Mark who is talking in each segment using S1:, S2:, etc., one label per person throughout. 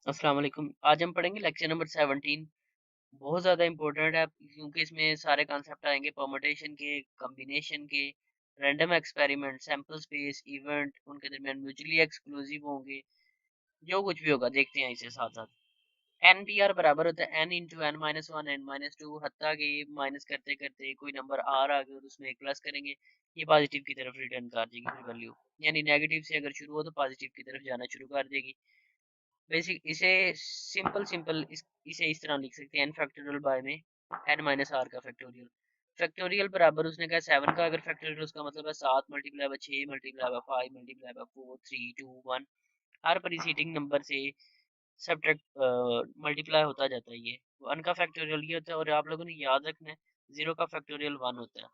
S1: अस्सलाम वालेकुम। आज हम पढ़ेंगे लेक्चर नंबर 17। बहुत ज़्यादा इंपॉर्टेंट है क्योंकि इसमें सारे कॉन्सेप्ट आएंगे परमुटेशन के, कॉम्बिनेशन के, random experiment, sample space, event, उनके दरमियान म्यूचुअली एक्सक्लूसिव होंगे। जो कुछ भी होगा देखते हैं इसे साथ साथ। एन पी आर बराबर होता है N into N minus one N minus two, हत्ता के माइनस करते करते कोई नंबर आर आ गया और उसमें एक प्लस करेंगे, ये पॉजिटिव की तरफ रिटर्न कर देगी फिर वैल्यू। यानी नेगेटिव से अगर शुरू हो तो पॉजिटिव की तरफ जाना शुरू कर देगी। बेसिक इसे सिंपल सिंपल इसे इस तरह लिख सकते हैं, एन फैक्टोरियल बाय में एन माइनस आर का फैक्टोरियल। फैक्टोरियल बराबर उसने कहा 7 का अगर फैक्टोरियल, उसका मतलब है 7 multiply by 6 multiply by 5 multiply by 4 3 2 1। Her preceding number से सब्ट्रैक्ट मल्टीप्लाई होता जाता है। ये 1 का फैक्टोरियल ये होता है, और आप लोगों ने याद रखना है 0 का फैक्टोरियल 1 होता है।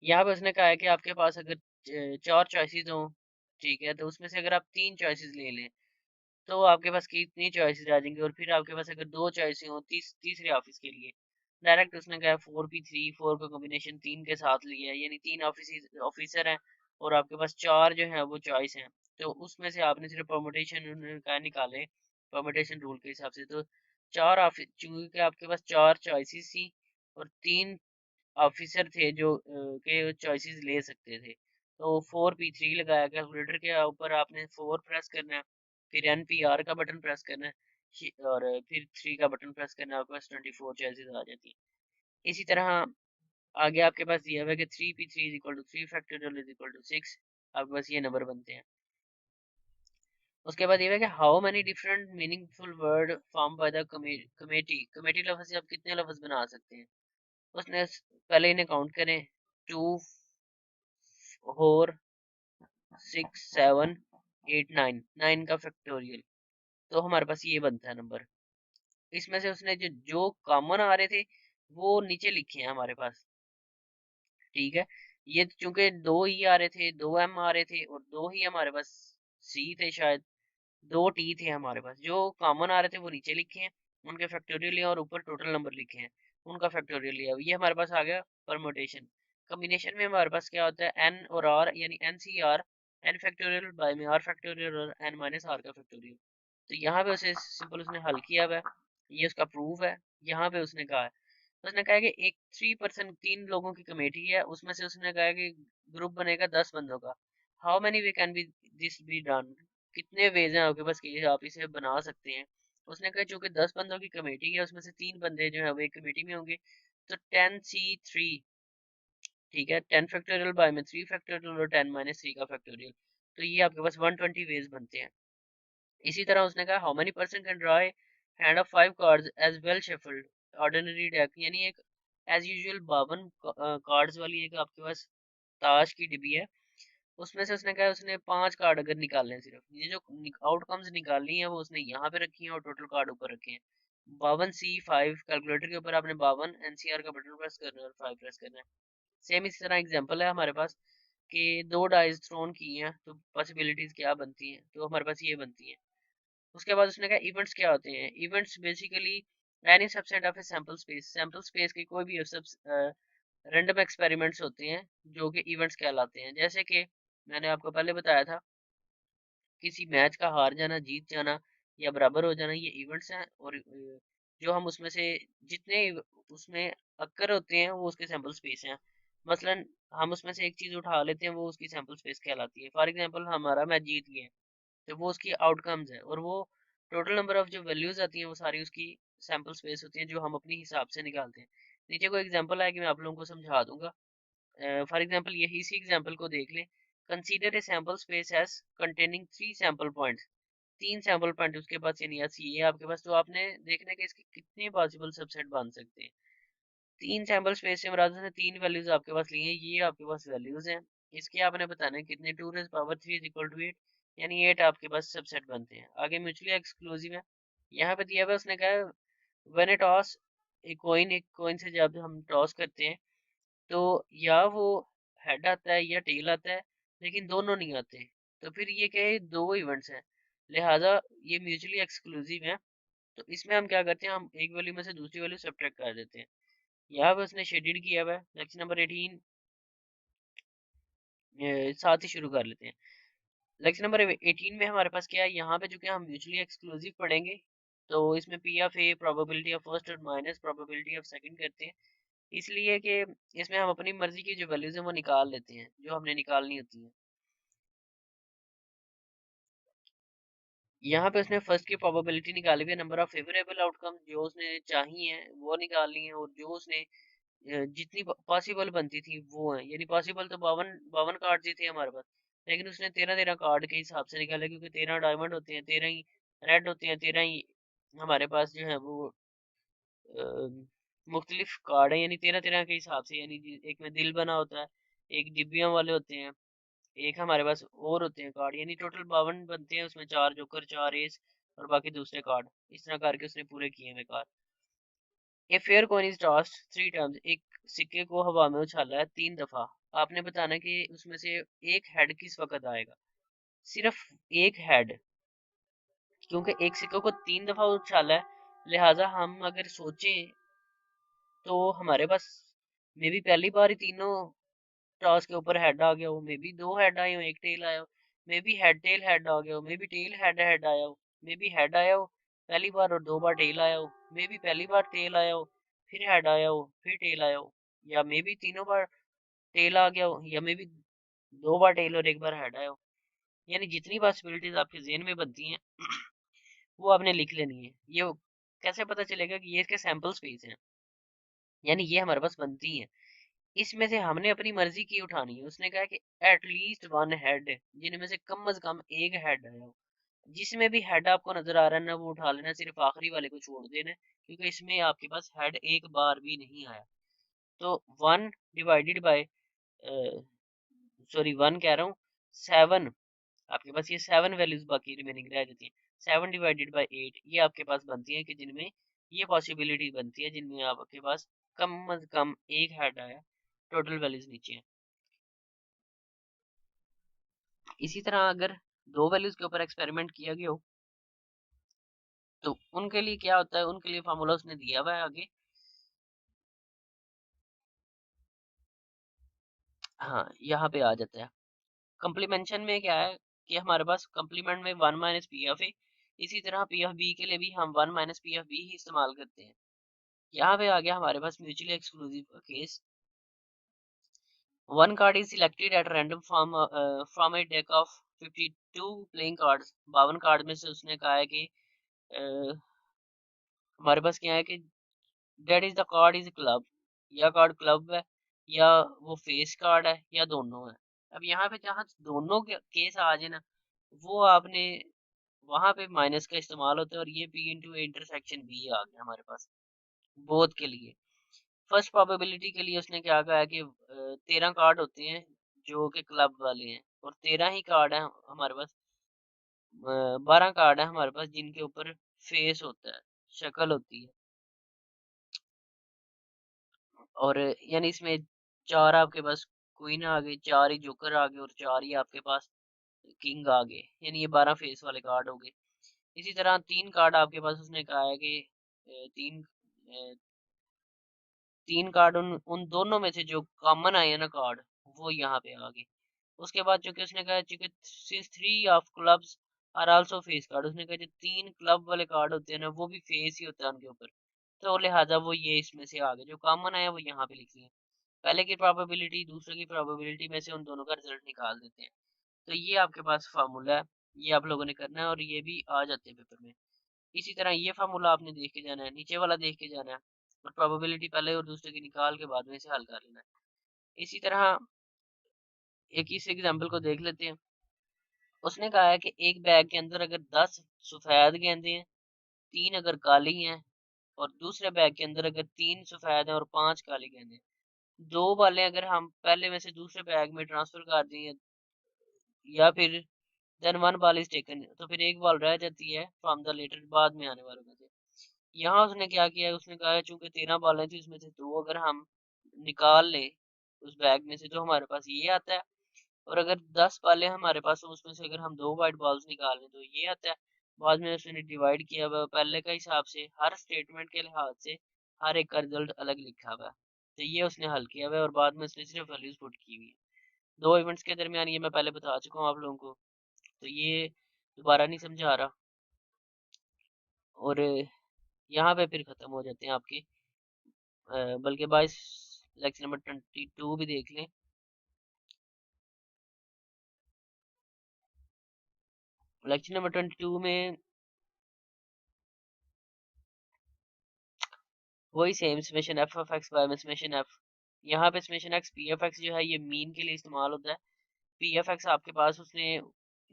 S1: यहाँ पे उसने कहा है कि आपके पास अगर 4 चॉइसेस हो, ठीक है, तो उसमें से अगर आप 3 चॉइसेस ले लें तो आपके पास कितनी चॉइसेस आ जाएंगी। और फिर आपके पास अगर 2 चॉइसेस हो तीसरे ऑफिस के लिए, डायरेक्ट उसने कहा 4p3, 4 का कॉम्बिनेशन 3 के साथ लिया है, यानी 3 ऑफिसर हैं और आपके पास 4 जो है वो चॉइस हैं। तो उसमें से आपने सिर्फ परमुटेशन का निकाले परमुटेशन रूल के हिसाब से। तो 4 ऑफिस, चूंकि आपके पास 4 चॉइसेस थी और 3 ऑफिसर थे जो के चॉइसेस ले सकते थे, तो 4p3 लगाया। कैलकुलेटर के ऊपर आपने 4 प्रेस करना है, फिर NPR का बटन प्रेस करना है, और फिर 3 का बटन प्रेस करना है, आपके पास 24 चॉइसेस आ जाती हैं। इसी तरह आगे आपके पास दिया हुआ है कि 3p3 is equal to 3 factorial is equal to 6। आपके पास ये नंबर बनते हैं। उसके बाद ये है कि how many different meaningful word form by the committee. Committee लफ्ज से आप कितने लफ्ज बना सकते हैं। उसने पहले इन्हें काउंट करें, 2 4 6 7 8 9, 9 का फैक्टोरियल। तो हमारे पास ये बनता है नंबर। इसमें से उसने जो जो कॉमन आ रहे थे वो नीचे लिखे हैं हमारे पास, ठीक है। ये चूंकि 2 ही आ रहे थे, 2 M आ रहे थे और 2 ही हमारे पास C थे शायद, 2 T थे हमारे पास। जो कॉमन आ रहे थे वो नीचे लिखे हैं, उनके फैक्टोरियल लिया और ऊपर टोटल नंबर लिखे हैं, उनका फैक्टोरियल लिया। ये हमारे पास आ गया परमुटेशन। कॉम्बिनेशन में हमारे पास क्या होता है, N और R, यानी NCR, N फैक्टोरियल बाय में R फैक्टोरियल और N माइनस R का फैक्टोरियल। तो यहाँ पे उसे सिंपल उसने हल किया हुआ है, ये उसका प्रूफ है। यहाँ पे उसने कहा है कि एक 3% 3 लोगों की कमेटी है, उसमें से उसने कहा है कि ग्रुप बनेगा 10 बंदों का। How many way can be this be done. कितने वेज हैं आपके पास कि आप इसे बना सकते हैं। उसने कहा चूंकि 10 बंदों की कमेटी है, उसमें से 3 बंदे जो है वो एक कमेटी में होंगे, तो 10C3, ठीक है, 10 फैक्टोरियल बाय में 3 फैक्टोरियल और 10 माइनस 3 का फैक्टोरियल। तो ये आपके पास 120 वेज बनते हैं। इसी तरह उसने कहा how many person can draw hand of 5 cards as well shuffled ordinary deck, यानी एक एज यूजुअल 52 कार्ड्स वाली एक आपके पास ताश की डिब्बी है। उसमें से उसने कहा उसने 5 कार्ड अगर निकालने हैं, सिर्फ ये जो आउटकम्स निकालनी है वो उसने यहाँ पे रखी है और टोटल कार्ड ऊपर रखे हैं। 52C5, कैलकुलेटर के ऊपर आपने 52 NCR का बटन प्रेस करना है और 5 प्रेस करना है। सेम इसी तरह एग्जांपल है हमारे पास कि 2 डाइस थ्रोन की हैं, तो पॉसिबिलिटीज क्या बनती हैं, तो हमारे पास ये बनती हैं। उसके बाद उसने कहा इवेंट्स क्या होते हैं। Events basically any subset of A sample space, sample space के कोई भी सब रैंडम एक्सपेरिमेंट्स होते हैं जो कि इवेंट्स कहलाते हैं। जैसे कि मैंने आपको पहले बताया था, किसी मैच का हार जाना, जीत जाना या बराबर हो जाना, ये इवेंट्स हैं। और जो हम उसमें से जितने उसमें अक्कर होते हैं वो उसके सैंपल स्पेस हैं। मसलन हम उसमें से एक चीज उठा लेते हैं, वो उसकी सैंपल स्पेस कहलाती है। फॉर एग्जांपल हमारा मैच जीत गया, तो वो उसकी आउटकम्स है, और वो टोटल नंबर ऑफ जो वैल्यूज आती हैं वो सारी उसकी सैंपल स्पेस होती है जो हम अपने हिसाब से निकालते हैं। नीचे कोई एग्जांपल है कि मैं आप लोगों को समझा दूंगा। फॉर एग्जांपल यही इसी एग्जांपल को देख लें। Consider a sample space as containing 3 sample points. 3 sample point उसके पास, यानी ये है आपके पास। तो आपने देखना है कि इसके कितने पॉसिबल सबसेट बन सकते हैं। 3 सैंपल स्पेस से मुराद है 3 वैल्यूज आपके पास ली हैं, ये आपके पास वैल्यूज हैं। इसके आपने बताना है कितने, 2 raise power 3 is equal to 8, यानी 8 आपके पास सबसेट बनते हैं। आगे म्यूचुअली एक्सक्लूसिव है, यहाँ पे दिया हुआ है। उसने कहा व्हेन ए टॉस एक कॉइन से जब हम टॉस करते हैं तो या वो हेड आता है या टेल आता है, लेकिन दोनों नहीं आते। तो फिर ये क्या है, दो इवेंट्स हैं, लिहाजा ये म्यूचुअली एक्सक्लूसिव है। तो इसमें हम क्या करते हैं, हम एक वैल्यू में से दूसरी वैल्यू सब्ट्रैक्ट कर देते हैं। यहाँ पे उसने शेडेड किया हुआ है। लेक्चर नंबर 18 साथ ही शुरू कर लेते हैं। लेक्चर नंबर 18 में हमारे पास क्या है, यहाँ पे जो कि हम म्यूचुअली एक्सक्लूसिव पढ़ेंगे। तो इसमें P of A probability of first और माइनस प्रोबेबिलिटी ऑफ सेकंड करते हैं, इसलिए कि इसमें हम अपनी मर्जी की जो वैल्यूज हैं वो निकाल लेते हैं जो हमने निकालनी होती है। यहाँ पे उसने फर्स्ट की प्रोबेबिलिटी निकाली हुई है, नंबर ऑफ फेवरेबल आउटकम जो उसने चाहिए है वो निकालनी है, और जो उसने जितनी पॉसिबल बनती थी वो है, यानी पॉसिबल तो 52 कार्ड ही थे हमारे पास, लेकिन उसने 13 कार्ड के हिसाब से निकाला, क्योंकि 13 डायमंड होते हैं, 13 ही रेड होते हैं, 13 ही हमारे पास जो है वो मुख्तलिफ कार्ड है, यानी 13 के हिसाब से, यानी एक में दिल बना होता है, एक डिब्बियों वाले होते हैं, एक हमारे पास और होते हैं कार्ड, यानी टोटल 52 बनते हैं, उसमें 4 जोकर, 4 एस और बाकी दूसरे कार्ड, इस तरह करके उसने पूरे किए हैं card. A fair coin is tossed 3 times, एक सिक्के को हवा में उछाला है 3 दफा, आपने बताना कि उसमें से एक हेड किस वक्त आएगा, सिर्फ एक हेड, क्योंकि एक सिक्के को 3 दफा उछाला है, लिहाजा हम अगर सोचें तो हमारे पास मे बी पहली बार ही तीनों टॉस के ऊपर हेड आ गया हो, मे बी 2 हेड आए हो, एक टेल आया हो, may be head tail head आ गया हो, may be tail head head आया हो, मे बी हेड आया हो पहली बार और 2 बार टेल आया हो, मे बी पहली बार टेल आया हो फिर हेड आया हो फिर टेल आया हो, या मे बी तीनों बार टेल आ गया हो, या मे बी 2 बार टेल और एक बार हेड आया हो, यानी जितनी पॉसिबिलिटीज आपके जेहन में बनती हैं वो आपने लिख लेनी है। ये कैसे पता चलेगा कि ये इसके सैंपल स्पेस हैं, यानी ये हमारे पास बनती हैं, इसमें से हमने अपनी मर्जी की उठानी है। उसने कहा कि एटलीस्ट 1 हेड, जिनमें से कम से कम एक हेड आया हो, जिसमें भी हेड आपको नजर आ रहा है ना वो उठा लेना, सिर्फ आखिरी वाले को छोड़ देना, क्योंकि इसमें आपके पास हेड एक बार भी नहीं आया। तो 1 डिवाइडेड बाय, सॉरी 1 कह रहा हूँ, 7, आपके पास ये 7 वैल्यूज बाकी रिमेनिंग रह जाती हैं, 7 डिवाइडेड बाय 8 ये आपके पास बनती है, कि जिनमें ये पॉसिबिलिटी बनती है जिनमें आपके पास कम से कम एक हेड आया, टोटल वैल्यूज नीचे है। इसी तरह अगर दो वैल्यूज के ऊपर एक्सपेरिमेंट किया गया हो तो उनके लिए क्या होता है, उनके लिए फार्मूला उसने दिया हुआ है आगे। हाँ, यहाँ पे आ जाता है। कम्प्लीमेंशन में क्या है कि हमारे पास कम्प्लीमेंट में 1 माइनस पी ऑफ ए, इसी तरह पी ऑफ बी के लिए भी हम 1 माइनस पी ऑफ बी ही इस्तेमाल करते हैं। यहाँ पे आ गया हमारे पास म्यूचुअली एक्सक्लूसिव का case. One card is selected at random from A deck of 52 playing cards, 52 card में से उसने कहा है कि हमारे पास क्या है कि that is the card is club, या कार्ड क्लब है, या वो फेस कार्ड है, या दोनों है। अब यहाँ पे जहाँ दोनों के केस आ जाए ना, वो आपने वहां पे माइनस का इस्तेमाल होता है, और ये पी इंटू इंटरसेक्शन बी आ गया हमारे पास बोथ के लिए। फर्स्ट प्रोबेबिलिटी के लिए उसने क्या कहा है कि 13 कार्ड होते हैं जो कि क्लब वाले हैं, और 13 ही कार्ड है हमारे पास, 12 कार्ड है हमारे पास जिनके ऊपर फेस होता है, शक्ल होती है, और यानी इसमें 4 आपके पास क्वीन आ गई, 4 ही जोकर आ गए, और 4 ही आपके पास किंग आ गए, यानी ये 12 फेस वाले कार्ड हो गए। इसी तरह 3 कार्ड आपके पास उसने कहा है कि तीन 3 कार्ड उन दोनों में से जो कॉमन आए हैं ना कार्ड, वो यहाँ पे आ गए। उसके बाद चूंकि उसने कहा चूंकि since 3 of clubs are also face card, उसने कहा जो 3 क्लब वाले कार्ड होते हैं ना वो भी फेस ही होता है उनके ऊपर, तो लिहाजा वो ये इसमें से आ गए, जो कॉमन आया वो यहाँ पे लिखी है। पहले की प्रोबेबिलिटी दूसरे की प्रोबेबिलिटी में से उन दोनों का रिजल्ट निकाल देते हैं। तो ये आपके पास फार्मूला है, ये आप लोगों ने करना है, और ये भी आ जाते हैं पेपर में। इसी तरह ये फार्मूला आपने देख के जाना है, नीचे वाला देख के जाना है, और प्रोबेबिलिटी पहले और दूसरे की निकाल के बाद में इसे हल कर लेना है। इसी तरह एक इस एग्जाम्पल को देख लेते हैं। उसने कहा है कि एक बैग के अंदर अगर 10 सफेद गेंदें हैं, 3 अगर काली हैं, और दूसरे बैग के अंदर अगर 3 सफेद हैं और 5 काली गेंदें, दो बालें अगर हम पहले में से दूसरे बैग में ट्रांसफर कर दें, या फिर देन 1 बॉल इज टेकन, तो फिर एक बॉल रह जाती है फ्रॉम द लेटर बाद में आने वालों में से। यहाँ उसने क्या किया है, उसने कहा है चूंकि 13 बॉलें थी उसमें से 2 अगर हम निकाल लें उस बैग में से तो हमारे पास ये आता है, और अगर 10 बॉलें हमारे पास हो उसमें से अगर हम 2 वाइट बॉल्स निकाल लें तो ये आता है। बाद में उसने डिवाइड किया हुआ पहले का हिसाब से, हर स्टेटमेंट के लिहाज से हर एक का रिजल्ट अलग लिखा हुआ है, तो ये उसने हल किया हुआ है, और बाद में उसने सिर्फ वैल्यूज पुट की हुई है। दो इवेंट्स के दरमियान ये मैं पहले बता चुका हूँ आप लोगों को। तो ये दोबारा नहीं समझा रहा, और यहाँ पे फिर ख़त्म हो जाते हैं आपके। बल्कि बाईस लेक्चर नंबर 22 भी देख लें। लेक्चर नंबर 22 में वही same summation F of x by summation F. यहाँ पे summation x P F x जो है ये मीन के लिए इस्तेमाल होता है। पी एफ एक्स आपके पास उसने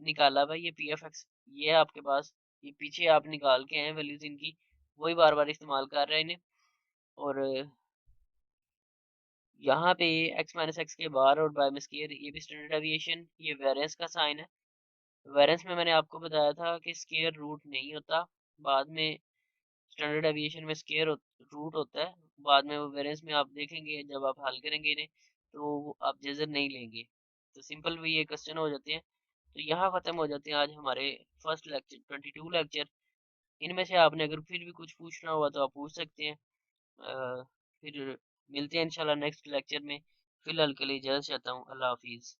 S1: निकाला भाई, ये पी एफ एक्स ये है आपके पास, ये पीछे आप निकाल के हैं वैल्यूज इनकी, वही बार बार इस्तेमाल कर रहे हैं इन्हें। और यहाँ पे एक्स माइनस एक्स के बार और बाय में स्केयर, ये भी स्टैंडर्ड डेविएशन, ये वेरिएंस का साइन है। वेरिएंस में मैंने आपको बताया था कि स्केयर रूट नहीं होता, बाद में स्टैंडर्ड डेविएशन में स्केयर रूट होता है। बाद में वो वेरिएंस में आप देखेंगे जब आप हल करेंगे इन्हें, तो आप जेजर नहीं लेंगे। तो सिंपल भी ये क्वेश्चन हो जाते हैं। तो यहाँ ख़त्म हो जाते हैं आज हमारे फर्स्ट लेक्चर 22 लेक्चर। इनमें से आपने अगर फिर भी कुछ पूछना हुआ तो आप पूछ सकते हैं। फिर मिलते हैं इंशाल्लाह नेक्स्ट लेक्चर में। फिलहाल के लिए इजाज़त चाहता हूँ। अल्लाह हाफिज़।